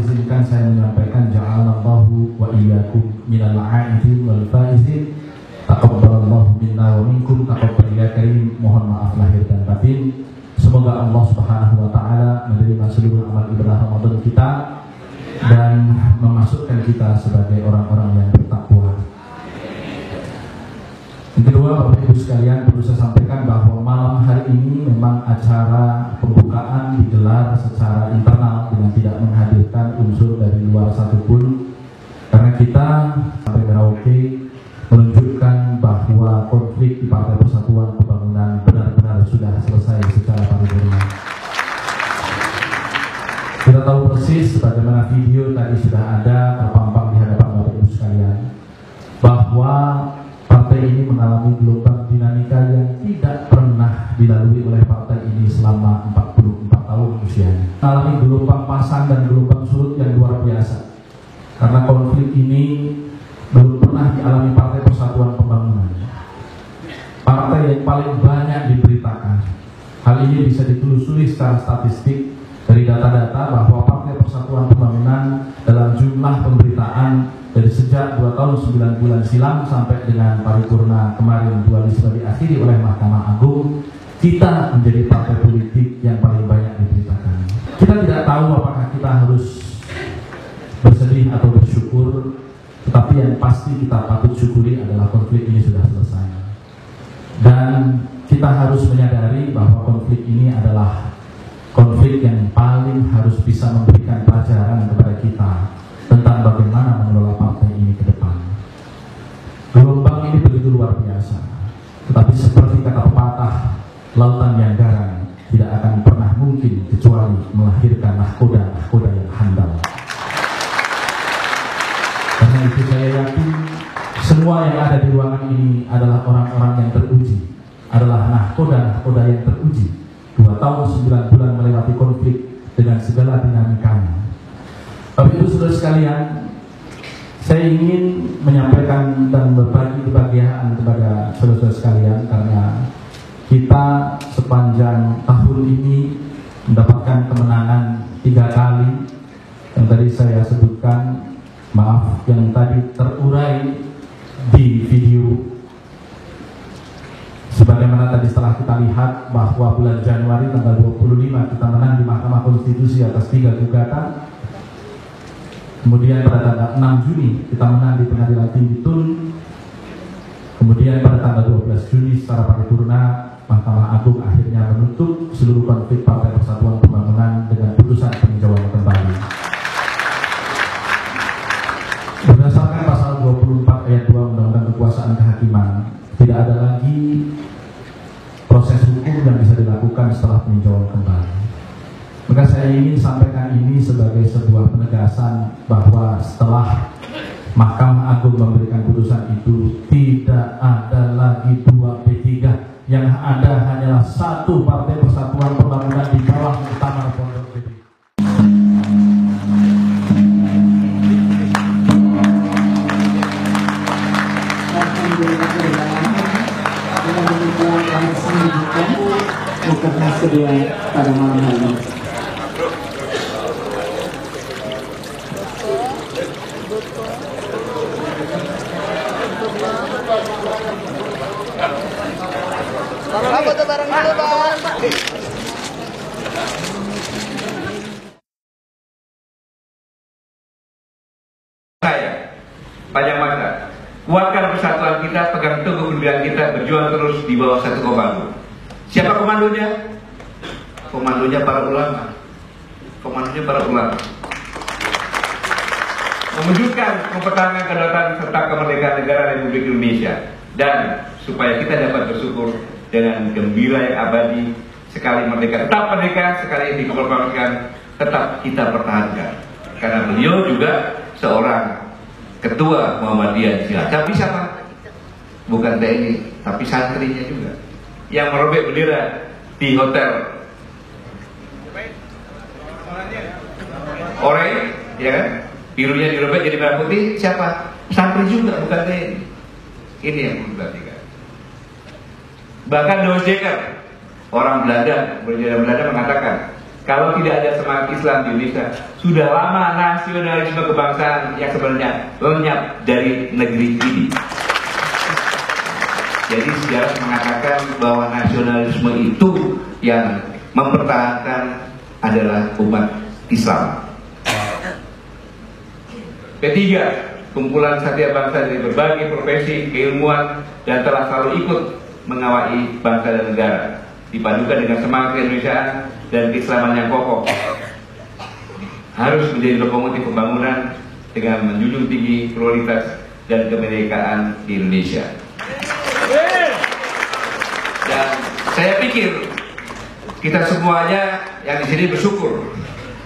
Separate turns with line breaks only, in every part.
izinkan saya menyampaikan ja'alallahu wa iyyakum minal a'idin wal faizin. Taqabbalallahu minna wa minkum taqabbal ya karim. Mohon maaf lahir dan batin. Semoga Allah Subhanahu wa taala menerima seluruh amal ibadah Ramadan kita dan memasukkan kita sebagai orang-orang yang bertakwa. Yang kedua, Bapak Ibu sekalian, perlu saya sampaikan bahwa malam hari ini memang acara pembukaan digelar secara internal dengan tidak menghadirkan unsur dari luar satupun, karena kita sampai Merauke menunjukkan bahwa konflik di Partai Persatuan Pembangunan benar-benar sudah selesai secara paripurna. Kita tahu persis bagaimana video tadi sudah ada terpampang di hadapan Bapak Ibu sekalian, bahwa partai ini mengalami gelombang dinamika yang tidak pernah dilalui oleh partai ini selama 44 tahun usianya. Mengalami gelombang pasang dan gelombang surut yang luar biasa, karena konflik ini belum pernah dialami Partai Persatuan Pembangunan, partai yang paling banyak diberitakan. Hal ini bisa ditelusuri secara statistik dari data-data bahwa Partai Persatuan Pembangunan dalam jumlah pemberitaan dari sejak 2 tahun 9 bulan silam sampai dengan paripurna kemarin 2 Desember diakhiri oleh Mahkamah Agung, kita menjadi partai politik yang paling banyak diberitakan. Kita tidak tahu apakah kita harus bersedih atau bersyukur, tetapi yang pasti kita patut syukuri adalah konflik ini sudah selesai. Dan kita harus menyadari bahwa konflik ini adalah konflik yang paling harus bisa memberikan pelajaran kepada kita tentang bagaimana mengelola partai ini ke depan. Gelombang ini begitu luar biasa, tetapi seperti kata pepatah, lautan yang garang tidak akan pernah mungkin kecuali melahirkan nahkoda yang handal. Karena itu saya yakin semua yang ada di ruangan ini adalah orang-orang yang teruji, adalah nahkoda yang teruji. 2 tahun 9 bulan melewati konflik dengan segala dinamikanya. Bapak Ibu Saudara sekalian, saya ingin menyampaikan dan berbagi kebahagiaan kepada saudara-saudara sekalian, karena kita sepanjang tahun ini mendapatkan kemenangan 3 kali yang tadi saya sebutkan. Maaf, yang tadi terurai di video. Sebagaimana tadi setelah kita lihat bahwa bulan Januari tanggal 25 kita menang di Mahkamah Konstitusi atas 3 gugatan. Kemudian pada tanggal 6 Juni kita menang di Pengadilan Tinggi Tun. Kemudian pada tanggal 12 Juni secara paripurna Mahkamah Agung akhirnya menutup seluruh konflik Partai Persatuan Pembangunan dengan putusan peninjauan kembali. Berdasarkan pasal 24 ayat 2 Undang-Undang Kekuasaan Kehakiman, tidak ada lagi proses hukum yang bisa dilakukan setelah peninjauan kembali. Maka saya ingin sampaikan ini sebagai sebuah penegasan bahwa setelah Mahkamah Agung memberikan putusan itu, tidak ada lagi 2 P3, yang ada hanyalah 1 Partai Persatuan Pembangunan di bawah Muktamar Pondok Gede.
Mukernas kedua pada malam hari ini.
Apa tuh barang dulu, Bang?
Saya, panjang masa, kuatkan persatuan kita, pegang teguh pendirian kita, berjuang terus di bawah satu komando. Siapa komandonya? Komandonya para ulama. Komandonya para ulama. Mewujudkan mempertahankan kedaulatan serta kemerdekaan negara Republik Indonesia, dan supaya kita dapat bersyukur dengan gembira yang abadi. Sekali merdeka, tetap merdeka, sekali dikemerdekaan, tetap kita pertahankan. Karena beliau juga seorang ketua Muhammadiyah Jihad. Tapi siapa? Bukan TNI, tapi santrinya juga yang merobek bendera di hotel Oranye, ya kan? Birunya dirobek jadi merah putih. Siapa? Santri juga, bukan TNI. Ini yang perlu diperhatikan. Bahkan Doos Jeker, orang Belanda, bersejarah Belanda mengatakan, Kalau tidak ada semangat Islam di Indonesia, sudah lama nasionalisme kebangsaan yang sebenarnya lenyap dari negeri ini. Jadi sejarah mengatakan bahwa nasionalisme itu yang mempertahankan adalah umat Islam. Ketiga, kumpulan satya bangsa dari berbagai profesi, keilmuan, dan telah selalu ikut mengawali bangsa dan negara, dipadukan dengan semangat keindonesiaan dan keislaman yang kokoh, harus menjadi lokomotif pembangunan dengan menjunjung tinggi pluralitas dan kemerdekaan di Indonesia. Dan saya pikir kita semuanya yang di sini bersyukur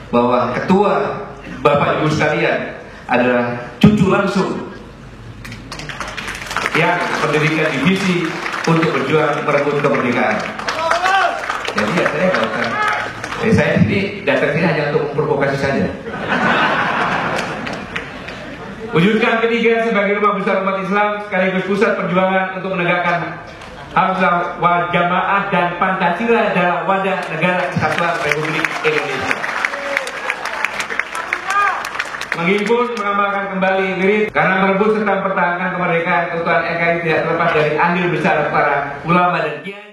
bahwa ketua Bapak Ibu sekalian adalah cucu langsung yang mendirikan divisi untuk berjuang merebut kemerdekaan. Jadi ya saya nggak usah. Saya ini datang sini hanya untuk memprovokasi saja. Wujudkan ketiga sebagai rumah besar umat Islam sekaligus pusat perjuangan untuk menegakkan Hamzah wal Jamaah dan Pancasila dalam wadah negara kesatuan Republik Indonesia. Menghimpun, mengamalkan kembali lirik karena merebut serta mempertahankan kemerdekaan keutuhan NKRI tidak terlepas dari andil besar para ulama dan kiai.